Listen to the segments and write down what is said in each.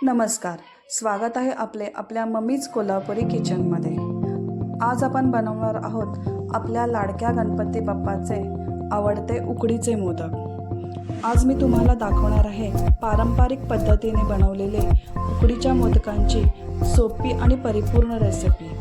नमस्कार, स्वागत आहे आपल्या मम्मीज कोल्हापुरी किचनमध्ये। आज आपण बनवणार आहोत आपल्या लाडक्या गणपती बाप्पाचे आवडते उकडीचे मोदक। आज मी तुम्हाला दाखवणार आहे पारंपरिक पद्धतीने बनवलेले उकडीच्या मोदकांची सोपी आणि परिपूर्ण रेसिपी।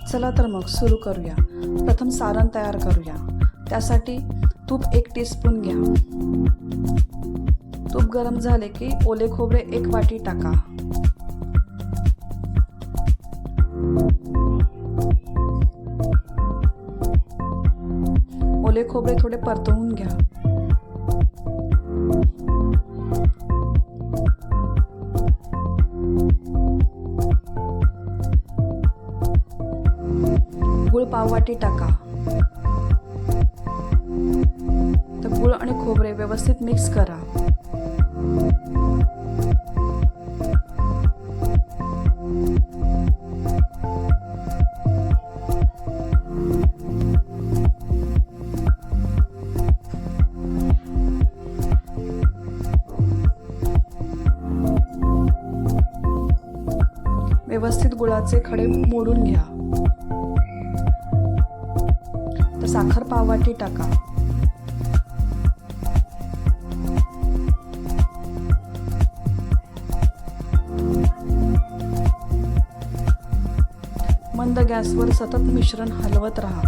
चला तर मग सुरू करूया। प्रथम सारण तयार करूया। त्यासाठी तूप 1 टीस्पून घ्या। तूप गरम झाले की ओले खोबरे 1 वाटी टाका। ओले खोबरे थोडे परतवून घ्या। गूळ पाव वाटी टाका। तर गूळ आणि खोबरे व्यवस्थित मिक्स करा। व्यवस्थित गुळाचे खडे मोडून घ्या। साखर पाव वाटी टाका। मंद गॅसवर सतत मिश्रण हलवत राहा।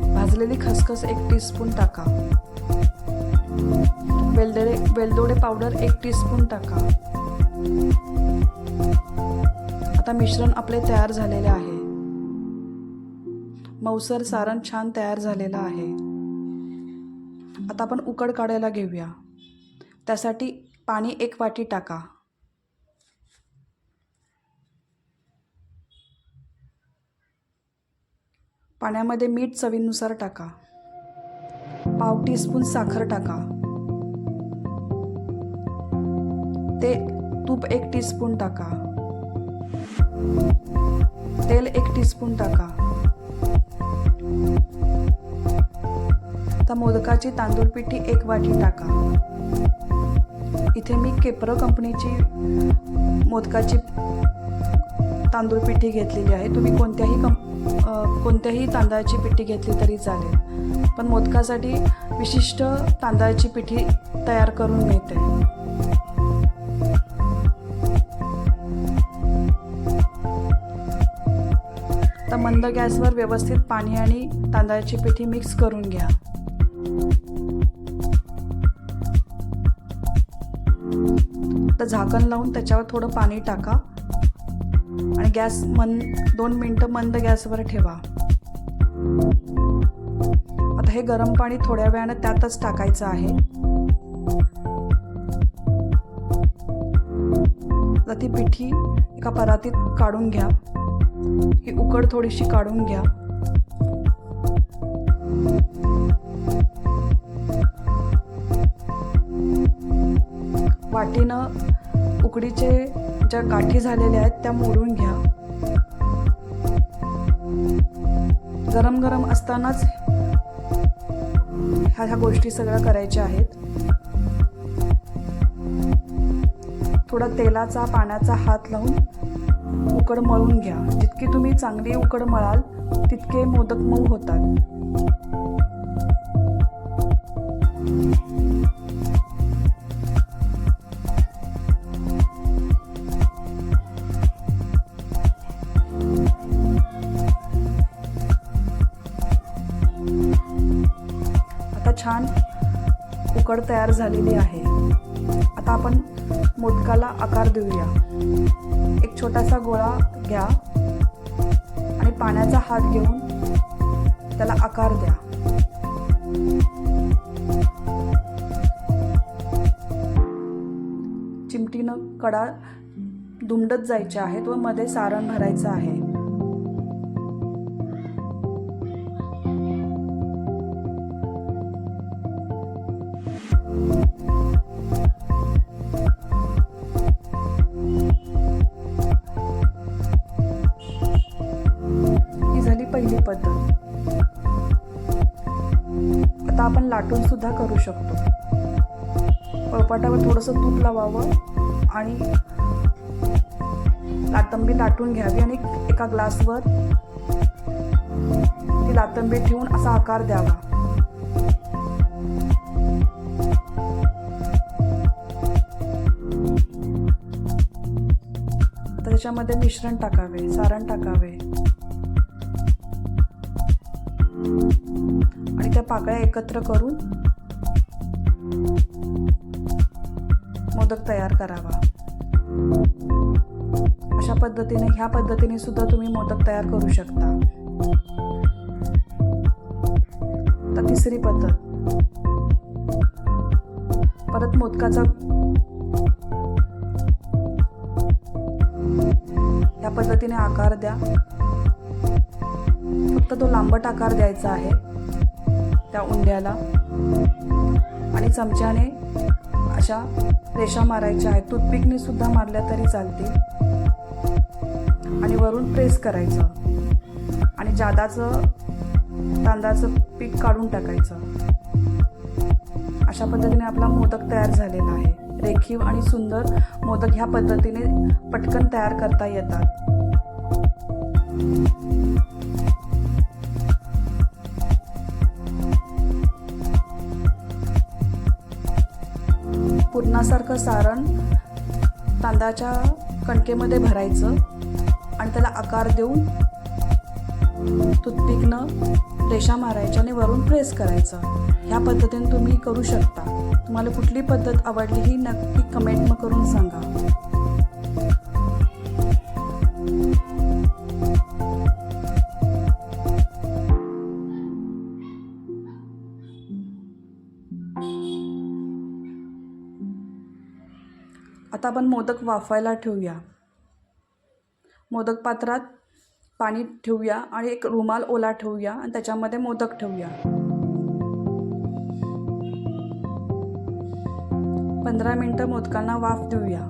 भाजलेली खसखस 1 टीस्पून टाका। वेलदोडे पावडर 1 टीस्पून टाका। आता मिश्रण आपले तयार झालेले आहे। मऊसर सारण छान तयार झालेलं आहे। आता आपण उकड काढायला घेऊया। त्यासाठी पाणी 1 वाटी टाका। पाण्यामध्ये मीठ चवीनुसार टाका। पाव टीस्पून साखर टाका। तूप 1 टीस्पून टाका। तेल 1 टीस्पून टाका। आता मोदकाची तांदूळ पिठी 1 वाटी टाका। इथे मी केपर कंपनीची मोदकाची तांदूळ पिठी घेतलेली आहे। तुम्ही कोणत्याही तांदळाची पिठी घेतली तरी चालेल, पण मोदकासाठी विशिष्ट तांदळाची पिठी तयार करून मिळते। आता मंद गॅसवर व्यवस्थित पाणी आणि तांदळाची पिठी मिक्स करून घ्या। आता झाकण लावून त्याच्यावर थोडं पाणी टाका आणि गॅस 2 मिनिटं मंद गॅसवर ठेवा। आता हे गरम पाणी थोड्या वेळानं त्यातच टाकायचं आहे। आता ती पिठी एका परातीत काढून घ्या। ही उकड थोडीशी काढून घ्या। वाटीनं उकडीचे ज्या गाठी झालेल्या आहेत त्या मोडून घ्या। गरम गरम असतानाच ह्या गोष्टी सगळ्या करायच्या आहेत। थोडा तेलाचा पाण्याचा हात लावून उकड मळून घ्या। जितकी तुम्ही चांगली उकड मळाल तितके मोदक मऊ होतात। आता छान उकड तयार झालेली आहे। आता आपण मोदकाला आकार देऊया। एक छोटासा गोळा घ्या आणि पाण्याचा हात घेऊन त्याला आकार द्या। बोटीनं कडा दुमडत जायच्या आहेत व मध्ये सारण भरायचं आहे. ही झाली पहिली पद्धत. आता आपण लाटून सुद्धा करू शकतो. पोळपाटावर थोडंसं तूप लावावं आणि लातंबी लाटून घ्यावी आणि एका ग्लासवर ती लातंबी ठेवून असा आकार द्यावा. आता त्याच्यामध्ये मिश्रण टाकावे, सारण टाकावे आणि त्या पाकळ्या एकत्र करून मोदक तयार करावा. अशा पद्धतीने ह्या पद्धतीने सुद्धा तुम्ही मोदक तयार करू शकता. तर तिसरी पद्धत, परत मोदकाचा या पद्धतीने आकार द्या. फक्त तो लांबट आकार द्यायचा आहे त्या उंड्याला आणि चमच्याने अशा रेषा मारायच्या आहेत. टूथपिकने सुद्धा मारल्या तरी चालतील आणि वरून प्रेस करायचं आणि जादाचं तांदळाचं पीठ काढून टाकायचं. अशा पद्धतीने आपला मोदक तयार झालेला आहे. रेखीव आणि सुंदर मोदक ह्या पद्धतीने पटकन तयार करता येतात. पुरणासारखं सारण तांदळाच्या कणकेमध्ये भरायचं आणि त्याला आकार देऊन टूथपिकनं रेषा मारायच्या आणि वरून प्रेस करायचं. ह्या पद्धतीने तुम्ही करू शकता. तुम्हाला कुठली पद्धत आवडली ही नक्की कमेंट करून सांगा. आता आपण मोदक वाफायला ठेवूया. मोदक पात्रात पाणी ठेवूया आणि एक रुमाल ओला ठेवूया आणि त्याच्यामध्ये मोदक ठेवूया. 15 मिनिटं मोदकांना वाफ देऊया.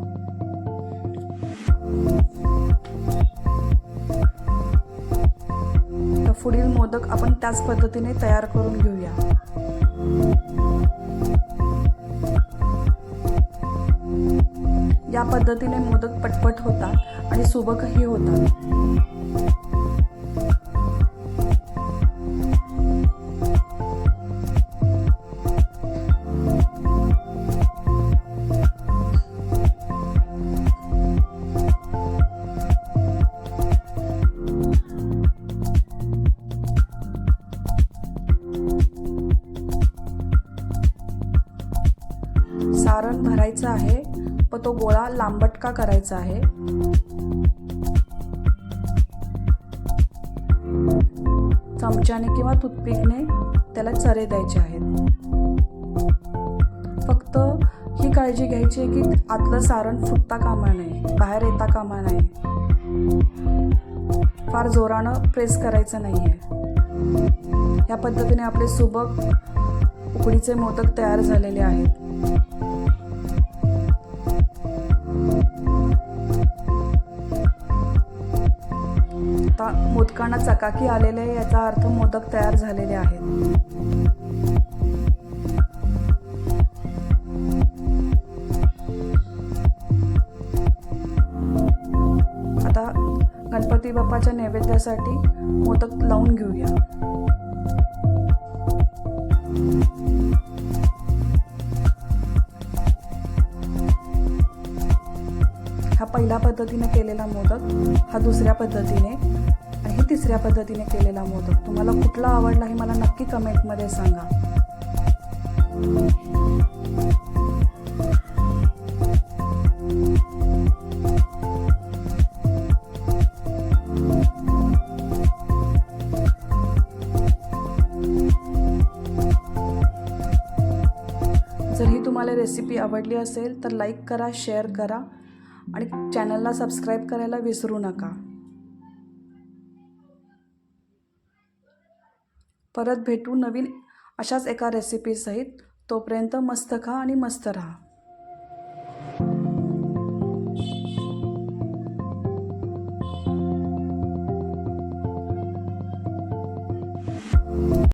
तर पुढील मोदक आपण त्याच पद्धतीने तयार करून घेऊया. या पद्धतीने मोदक पटपट होतात आणि सुबकही होतात. सारण भरायचं आहे पण तो गोळा लांबट का करायचा आहे. चमच्याने किंवा टूथपिकने त्याला चरे द्यायचे आहेत. फक्त ही काळजी घ्यायची आहे की आतलं सारण फुटता कामा नये, बाहेर येता कामा नये. फार जोरानं प्रेस करायचं नाही आहे. या पद्धतीने आपले सुबक उकडीचे मोदक तयार झालेले आहेत. आता मोदकांना चकाकी आलेले आहे, याचा अर्थ मोदक तयार झालेले आहेत. आता गणपती बाप्पाच्या नैवेद्यासाठी मोदक लावून घेऊया. हा पहिल्या पद्धतीने केलेला मोदक, हा दुसऱ्या पद्धतीने आणि ही तिसऱ्या पद्धतीने केलेला मोदक. तुम्हाला कुठला आवडला हे मला नक्की कमेंटमध्ये सांगा. जर ही तुम्हाला रेसिपी आवडली असेल तर लाईक करा, शेअर करा आणि चॅनलला सबस्क्राईब करायला विसरू नका. परत भेटू नवीन अशाच एका रेसिपीसहित. तोपर्यंत मस्त खा आणि मस्त राहा.